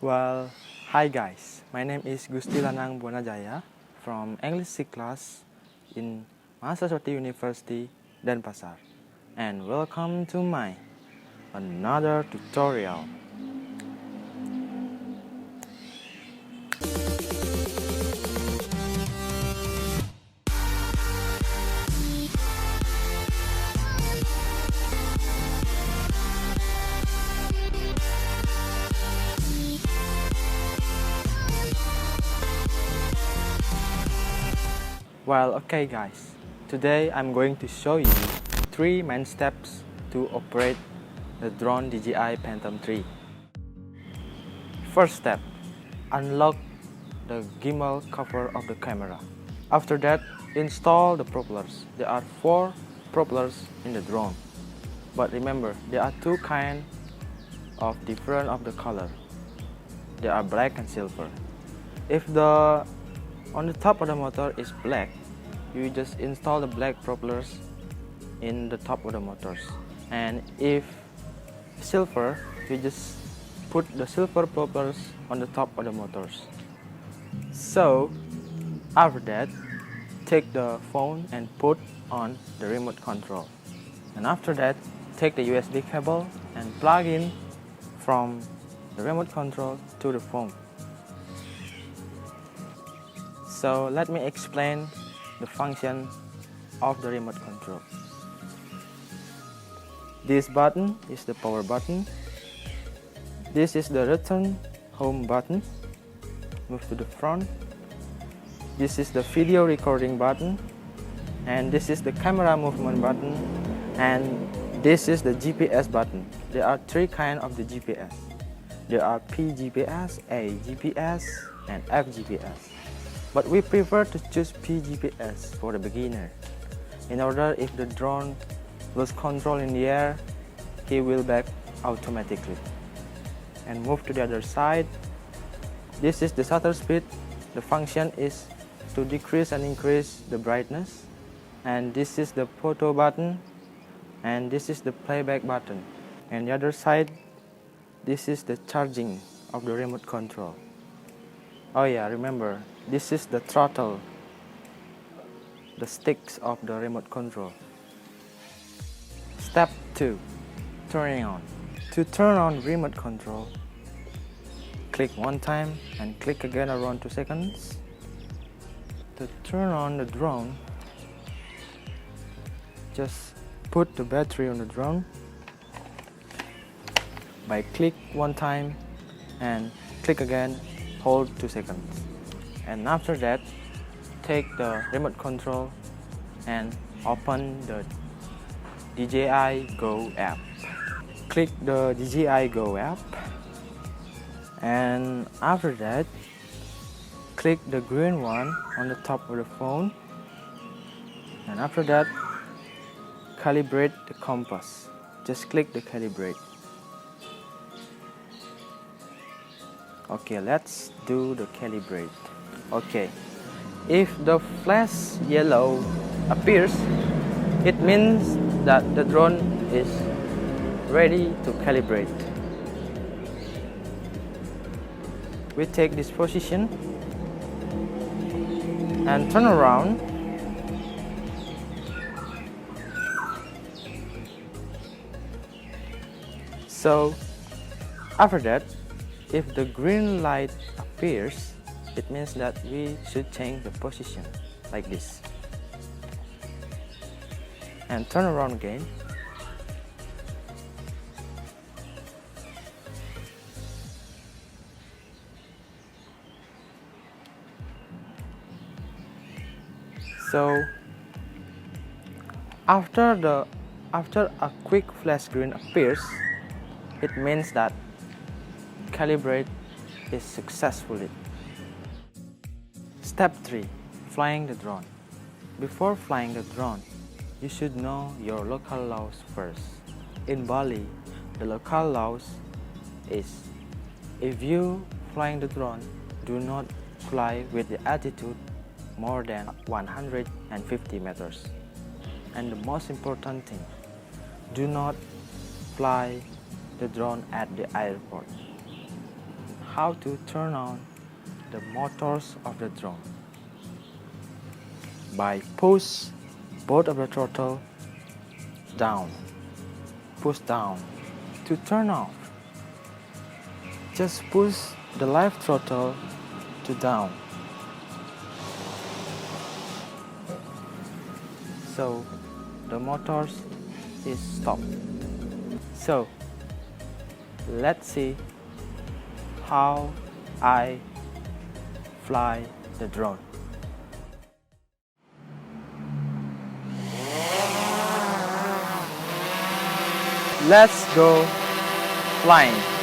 Well, hi guys, my name is Gusti Lanang Buana Jaya from English C class in Mahasiswati University, Denpasar, and welcome to my another tutorial. Well, okay guys, today I'm going to show you 3 main steps to operate the drone DJI Phantom 3. First step, unlock the gimbal cover of the camera. After that, install the propellers. There are 4 propellers in the drone. But remember, there are 2 kinds of different of the color. They are black and silver. If on the top of the motor is black, you just install the black propellers in the top of the motors. And if silver, you just put the silver propellers on the top of the motors. So after that, take the phone and put on the remote control. And after that, take the USB cable and plug in from the remote control to the phone. So let me explain the function of the remote control. This button is the power button. This is the return home button. Move to the front. This is the video recording button. And this is the camera movement button. And this is the GPS button. There are 3 kinds of the GPS. There are P GPS, A GPS, and F GPS. But we prefer to choose P GPS for the beginner. In order if the drone lose control in the air, he will back automatically. And move to the other side. This is the shutter speed. The function is to decrease and increase the brightness. And this is the photo button. And this is the playback button. And the other side, this is the charging of the remote control. Oh yeah, remember, this is the throttle, the sticks of the remote control. Step 2, turning on. To turn on remote control, click one time and click again around 2 seconds. To turn on the drone, just put the battery on the drone by click one time and click again, hold 2 seconds. And after that, take the remote control and open the DJI Go app. Click the DJI Go app, and after that, click the green one on the top of the phone. And after that, calibrate the compass. Just click the calibrate. Okay, let's do the calibrate. Okay, if the flash yellow appears, it means that the drone is ready to calibrate. We take this position and turn around. So after that, if the green light appears, it means that we should change the position like this. And turn around again. So after a quick flash green appears, it means that calibrate is successfully. Step 3. Flying the drone. Before flying the drone, you should know your local laws first. In Bali, the local laws is if you flying the drone, do not fly with the altitude more than 150 meters. And the most important thing, do not fly the drone at the airport. how to turn on the motors of the drone. By push both of the throttle down, push down to turn off. Just push the left throttle to down. So the motors is stopped. So let's see how I fly the drone. Let's go flying.